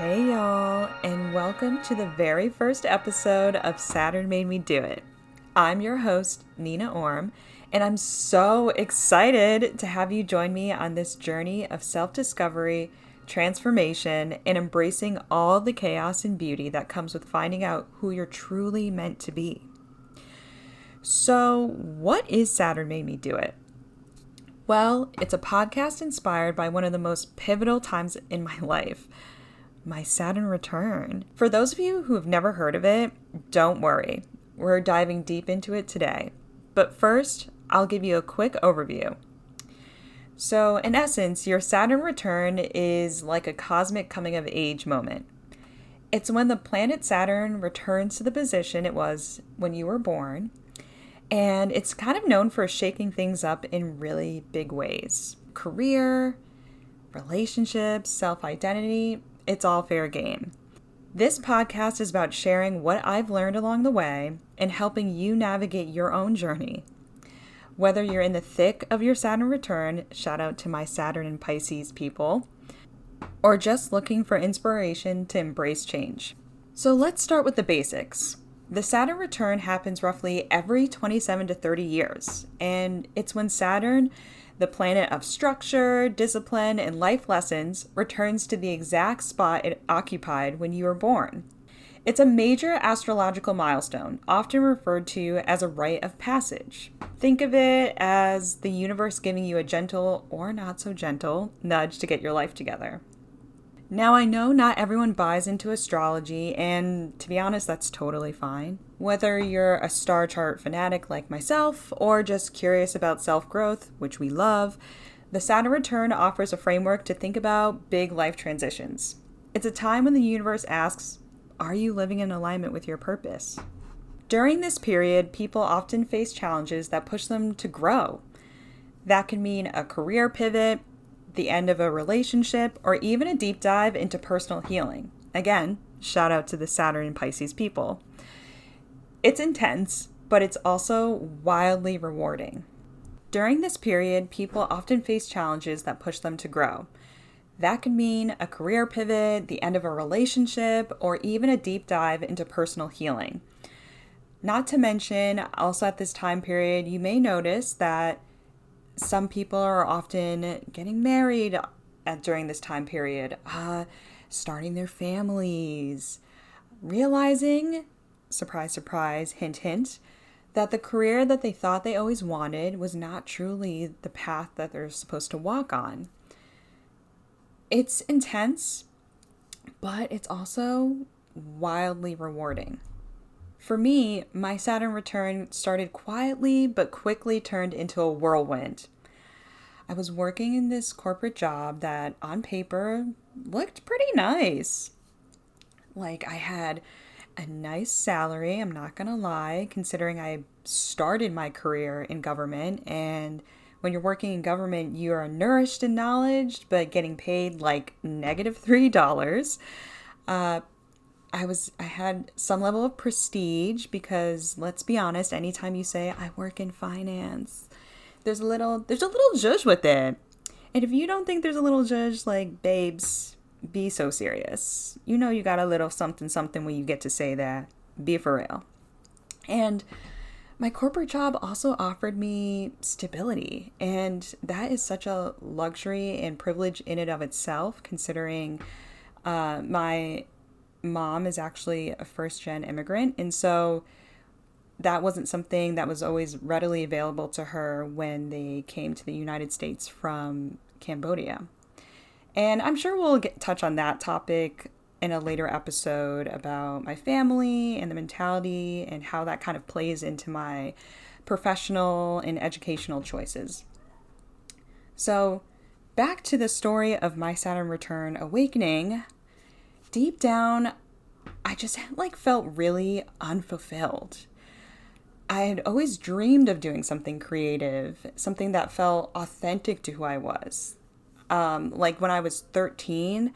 Hey y'all, and welcome to the very first episode of Saturn Made Me Do It. I'm your host, Nina Orm, and I'm so excited to have you join me on this journey of self-discovery, transformation, and embracing all the chaos and beauty that comes with finding out who you're truly meant to be. So, what is Saturn Made Me Do It? Well, it's a podcast inspired by one of the most pivotal times in my life, my Saturn return. For those of you who have never heard of it, don't worry. We're diving deep into it today. But first, I'll give you a quick overview. So, in essence, your Saturn return is like a cosmic coming of age moment. It's when the planet Saturn returns to the position it was when you were born, and it's kind of known for shaking things up in really big ways. Career, relationships, self-identity, it's all fair game. This podcast is about sharing what I've learned along the way and helping you navigate your own journey. Whether you're in the thick of your Saturn return, shout out to my Saturn and Pisces people, or just looking for inspiration to embrace change. So let's start with the basics. The Saturn return happens roughly every 27 to 30 years, and it's when Saturn, the planet of structure, discipline, and life lessons, returns to the exact spot it occupied when you were born. It's a major astrological milestone, often referred to as a rite of passage. Think of it as the universe giving you a gentle or not so gentle nudge to get your life together. Now, I know not everyone buys into astrology, and to be honest, that's totally fine. Whether you're a star chart fanatic like myself, or just curious about self-growth, which we love, the Saturn return offers a framework to think about big life transitions. It's a time when the universe asks, are you living in alignment with your purpose? During this period, people often face challenges that push them to grow. That can mean a career pivot, the end of a relationship, or even a deep dive into personal healing. Again, shout out to the Saturn and Pisces people. It's intense, but it's also wildly rewarding. During this period, people often face challenges that push them to grow. That could mean a career pivot, the end of a relationship, or even a deep dive into personal healing. Not to mention, also at this time period, you may notice that some people are often getting married during this time period, starting their families, realizing, surprise, surprise, hint, hint, that the career that they thought they always wanted was not truly the path that they're supposed to walk on. It's intense, but it's also wildly rewarding. For me, my Saturn return started quietly but quickly turned into a whirlwind. I was working in this corporate job that on paper looked pretty nice. Like, I had a nice salary, I'm not gonna lie, considering I started my career in government, and when you're working in government, you are nourished in knowledge, but getting paid like -$3. I had some level of prestige because, let's be honest, anytime you say I work in finance, there's a little zhuzh with it. And if you don't think there's a little zhuzh, like, babes, be so serious. You know you got a little something something when you get to say that. Be for real. And my corporate job also offered me stability, and that is such a luxury and privilege in and of itself, considering my mom is actually a first-gen immigrant, and so that wasn't something that was always readily available to her when they came to the United States from Cambodia. And I'm sure we'll touch on that topic in a later episode about my family and the mentality and how that kind of plays into my professional and educational choices. So, back to the story of my Saturn return awakening. Deep down, I just felt really unfulfilled. I had always dreamed of doing something creative, something that felt authentic to who I was. Like when I was 13,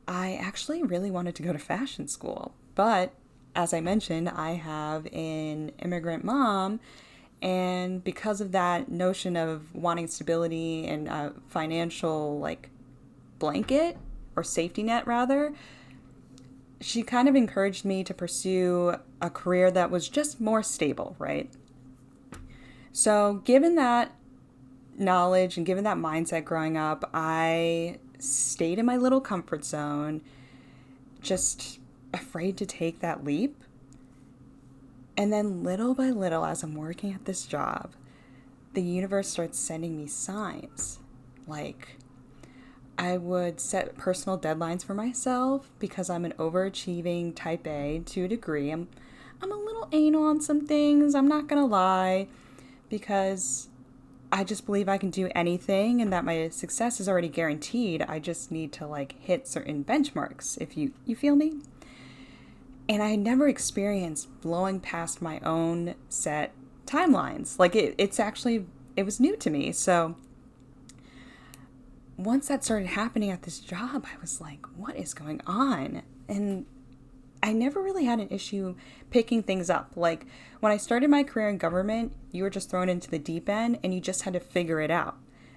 I actually really wanted to go to fashion school. But as I mentioned, I have an immigrant mom, and because of that notion of wanting stability and a financial blanket or safety net rather, she kind of encouraged me to pursue a career that was just more stable, right? So, given that knowledge and given that mindset growing up, I stayed in my little comfort zone, just afraid to take that leap. And then little by little, as I'm working at this job, the universe starts sending me signs. Like, I would set personal deadlines for myself because I'm an overachieving type A to a degree. I'm a little anal on some things, I'm not gonna lie, because I just believe I can do anything and that my success is already guaranteed. I just need to like hit certain benchmarks, if you feel me. And I had never experienced blowing past my own set timelines. Like it was new to me. So once that started happening at this job, I was like, what is going on? And I never really had an issue picking things up. Like when I started my career in government, you were just thrown into the deep end and you just had to figure it out.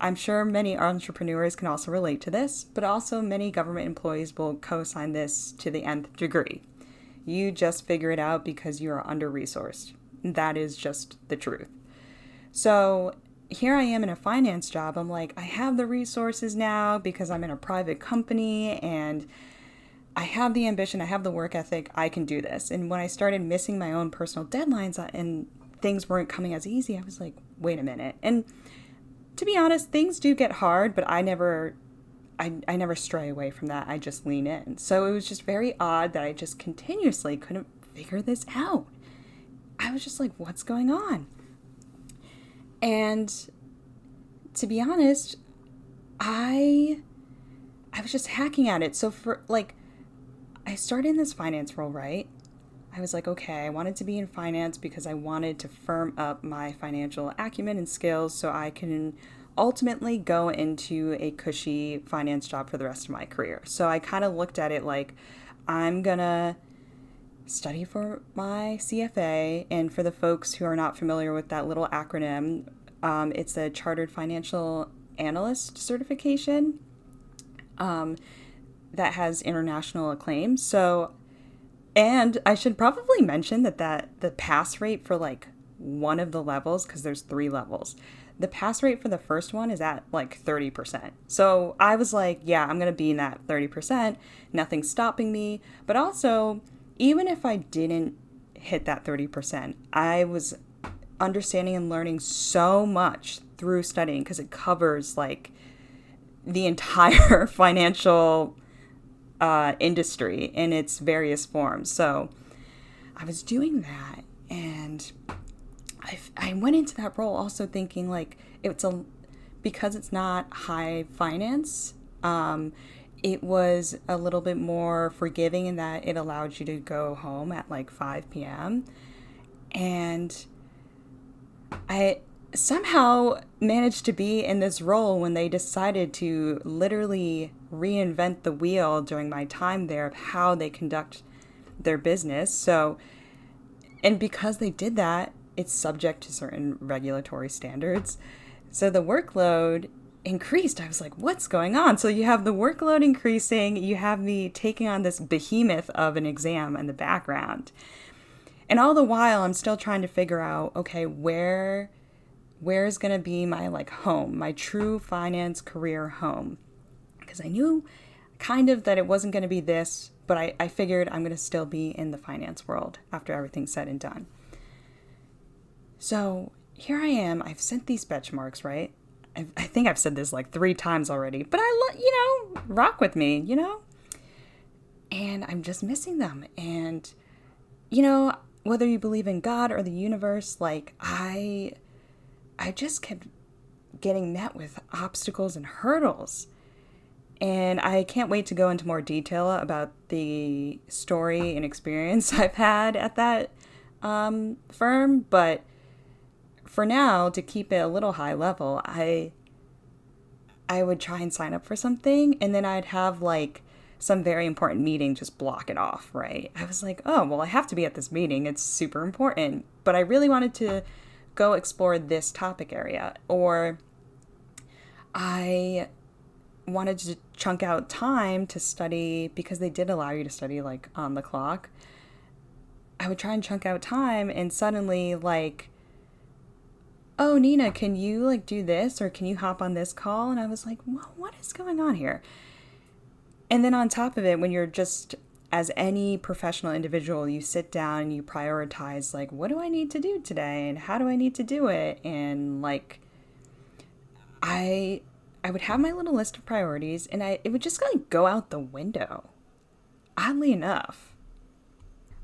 I'm sure many entrepreneurs can also relate to this, but also many government employees will co-sign this to the nth degree. You just figure it out because you are under-resourced. That is just the truth. So here I am in a finance job. I'm like, I have the resources now because I'm in a private company and I have the ambition, I have the work ethic, I can do this. And when I started missing my own personal deadlines and things weren't coming as easy, I was like, wait a minute. And to be honest, things do get hard, but I never stray away from that. I just lean in. So it was just very odd that I just continuously couldn't figure this out. I was just like, what's going on? And to be honest, I was just hacking at it. So I started in this finance role, right? I was like, okay, I wanted to be in finance because I wanted to firm up my financial acumen and skills so I can ultimately go into a cushy finance job for the rest of my career. So I kind of looked at it like, I'm gonna study for my CFA. And for the folks who are not familiar with that little acronym, it's a Chartered Financial Analyst certification that has international acclaim. So, and I should probably mention that the pass rate for like one of the levels, because there's 3 levels, the pass rate for the first one is at like 30%. So I was like, yeah, I'm going to be in that 30%. Nothing's stopping me. But also, even if I didn't hit that 30%, I was understanding and learning so much through studying because it covers like the entire financial industry in its various forms. So I was doing that, and I went into that role also thinking like because it's not high finance, it was a little bit more forgiving in that it allowed you to go home at like 5 p.m. And I somehow managed to be in this role when they decided to literally reinvent the wheel during my time there of how they conduct their business. So, and because they did that, it's subject to certain regulatory standards. So the workload increased. I was like, what's going on? So you have the workload increasing, you have me taking on this behemoth of an exam in the background. And all the while, I'm still trying to figure out, okay, where is going to be my like home, my true finance career home? Because I knew kind of that it wasn't going to be this, but I figured I'm going to still be in the finance world after everything's said and done. So here I am. I've set these benchmarks, right? I think I've said this like 3 times already, but rock with me, and I'm just missing them. And, whether you believe in God or the universe, like I just kept getting met with obstacles and hurdles. And I can't wait to go into more detail about the story and experience I've had at that firm. But for now, to keep it a little high level, I would try and sign up for something, and then I'd have like some very important meeting, just block it off, right? I was like, oh, well, I have to be at this meeting. It's super important. But I really wanted to go explore this topic area. Or I wanted to chunk out time to study, because they did allow you to study like on the clock. I would try and chunk out time, and suddenly like, oh, Nina, can you like do this, or can you hop on this call? And I was like, well, what is going on here? And then on top of it, when you're just, as any professional individual, you sit down and you prioritize, like, what do I need to do today? And how do I need to do it? And like, I would have my little list of priorities, and it would just like go out the window. Oddly enough.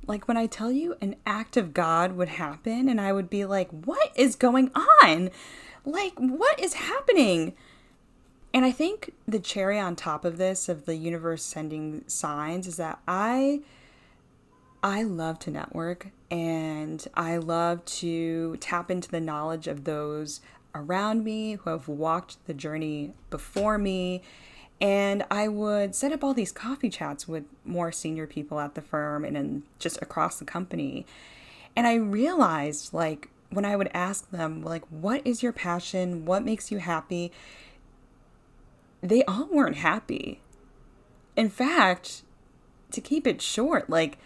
Like when I tell you, an act of God would happen, and I would be like, what is going on? Like, what is happening? And I think the cherry on top of this, of the universe sending signs, is that I love to network, and I love to tap into the knowledge of those around me who have walked the journey before me. And I would set up all these coffee chats with more senior people at the firm and then just across the company. And I realized, like, when I would ask them, like, what is your passion? What makes you happy? They all weren't happy. In fact, to keep it short, like,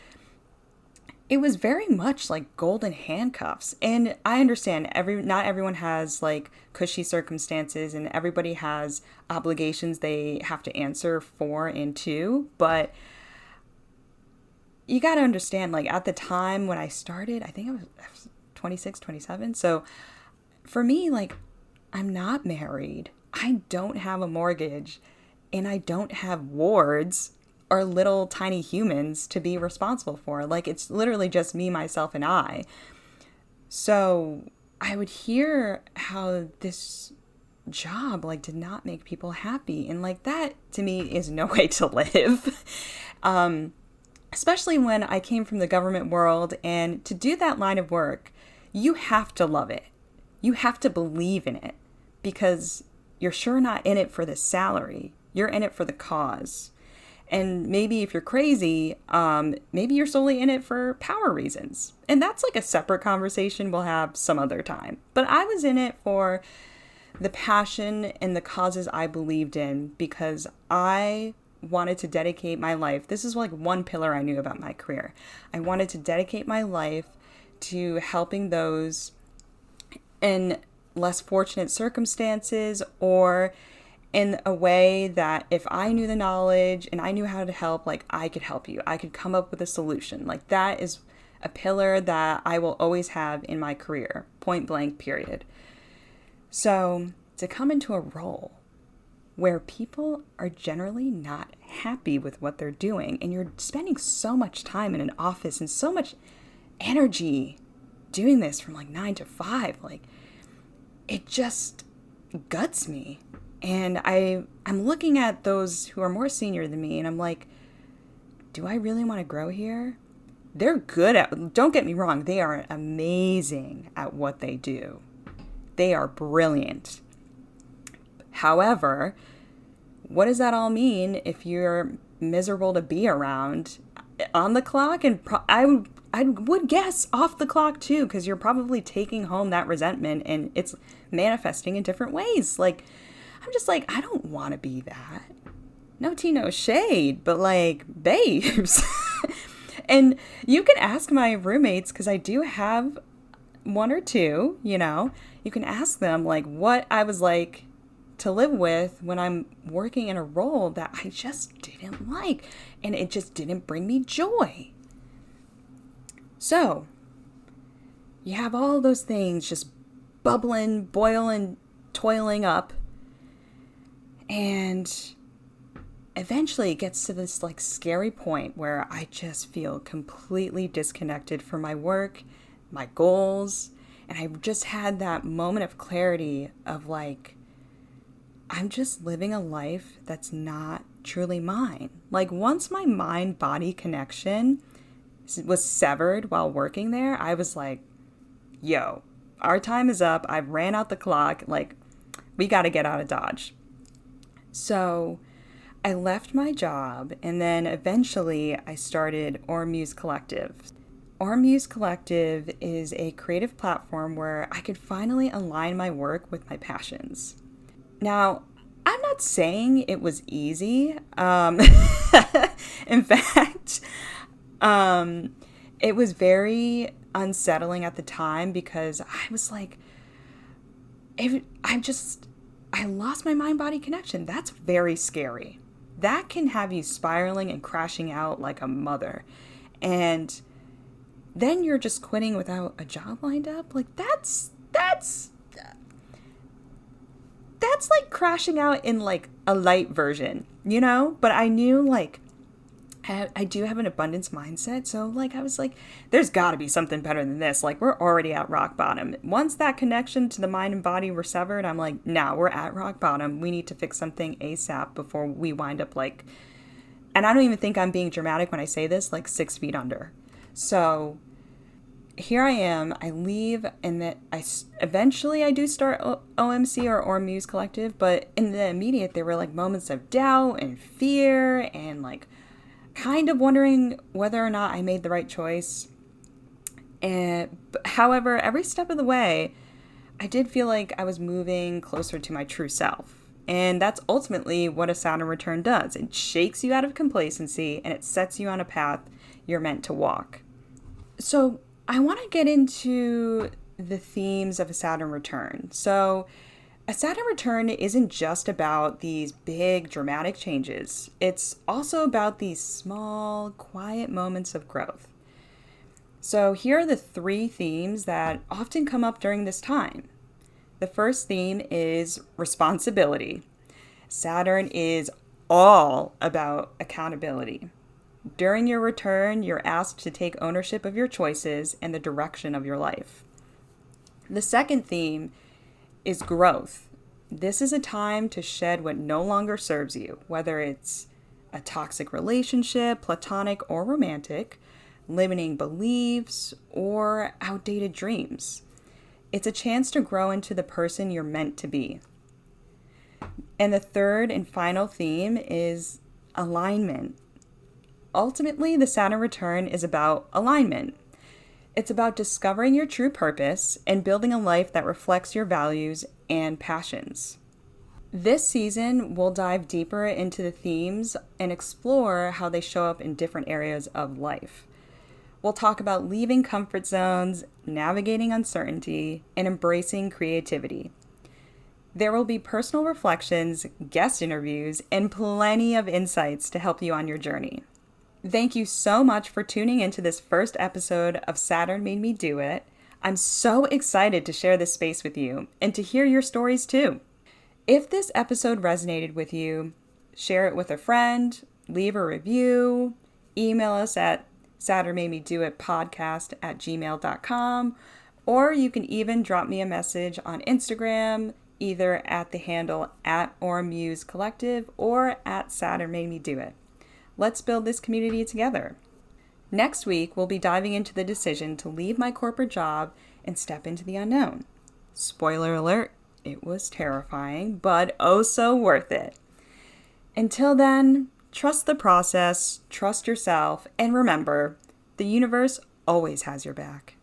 it was very much like golden handcuffs. And I understand not everyone has like cushy circumstances, and everybody has obligations they have to answer for and to. But you got to understand, like, at the time when I started, I think I was 26, 27. So for me, like, I'm not married. I don't have a mortgage, and I don't have wards or little tiny humans to be responsible for. Like, it's literally just me, myself, and I. So I would hear how this job like did not make people happy, and like that to me is no way to live. Especially when I came from the government world, and to do that line of work, you have to love it. You have to believe in it, because you're sure not in it for the salary. You're in it for the cause. And maybe if you're crazy, maybe you're solely in it for power reasons. And that's like a separate conversation we'll have some other time. But I was in it for the passion and the causes I believed in, because I wanted to dedicate my life. This is like one pillar I knew about my career. I wanted to dedicate my life to helping those in less fortunate circumstances, or in a way that if I knew the knowledge and I knew how to help, like, I could help you. I could come up with a solution. Like, that is a pillar that I will always have in my career, point blank, period. So to come into a role where people are generally not happy with what they're doing, and you're spending so much time in an office and so much energy doing this from like 9 to 5, like, it just guts me. And I'm looking at those who are more senior than me, and I'm like, do I really want to grow here? They're good at, don't get me wrong, they are amazing at what they do. They are brilliant. However, what does that all mean if you're miserable to be around on the clock? And I would guess off the clock too, because you're probably taking home that resentment, and it's manifesting in different ways. Like, I'm just like, I don't want to be that. No tea, no shade, but like, babes. And you can ask my roommates, because I do have one or two, you know, you can ask them like what I was like to live with when I'm working in a role that I just didn't like, and it just didn't bring me joy. So you have all those things just bubbling, boiling, toiling up. And eventually it gets to this like scary point where I just feel completely disconnected from my work, my goals. And I just had that moment of clarity of like, I'm just living a life that's not truly mine. Like, once my mind-body connection was severed while working there, I was like, yo, our time is up. I've ran out the clock. Like, we got to get out of Dodge. So I left my job, and then eventually I started Muse Collective. Muse Collective is a creative platform where I could finally align my work with my passions. Now, I'm not saying it was easy. In fact, it was very unsettling at the time because I was like, I lost my mind-body connection. That's very scary. That can have you spiraling and crashing out like a mother. And then you're just quitting without a job lined up. Like that's like crashing out in like a light version, you know? But I knew like I do have an abundance mindset. So like I was like, there's got to be something better than this. Like we're already at rock bottom. Once that connection to the mind and body were severed, I'm like, nah, we're at rock bottom. We need to fix something ASAP before we wind up like, and I don't even think I'm being dramatic when I say this, like 6 feet under. So here I am, I leave, and then eventually I do start OMC or Muse Collective, but in the immediate, there were like moments of doubt and fear and like kind of wondering whether or not I made the right choice. And however, every step of the way, I did feel like I was moving closer to my true self. And that's ultimately what a Saturn return does. It shakes you out of complacency and it sets you on a path you're meant to walk. So I want to get into the themes of a Saturn return. So a Saturn return isn't just about these big dramatic changes. It's also about these small, quiet moments of growth. So here are the 3 themes that often come up during this time. The first theme is responsibility. Saturn is all about accountability. During your return, you're asked to take ownership of your choices and the direction of your life. The second theme is growth. This is a time to shed what no longer serves you, whether it's a toxic relationship, platonic or romantic, limiting beliefs, or outdated dreams. It's a chance to grow into the person you're meant to be. And the third and final theme is alignment. Ultimately, the Saturn return is about alignment. It's about discovering your true purpose and building a life that reflects your values and passions. This season, we'll dive deeper into the themes and explore how they show up in different areas of life. We'll talk about leaving comfort zones, navigating uncertainty, and embracing creativity. There will be personal reflections, guest interviews, and plenty of insights to help you on your journey. Thank you so much for tuning into this first episode of Saturn Made Me Do It. I'm so excited to share this space with you and to hear your stories too. If this episode resonated with you, share it with a friend, leave a review, email us at saturnmademedoitpodcast@gmail.com, or you can even drop me a message on Instagram, either at the handle @OrMuseCollective or @SaturnMadeMeDoIt. Let's build this community together. Next week, we'll be diving into the decision to leave my corporate job and step into the unknown. Spoiler alert, it was terrifying, but oh so worth it. Until then, trust the process, trust yourself, and remember, the universe always has your back.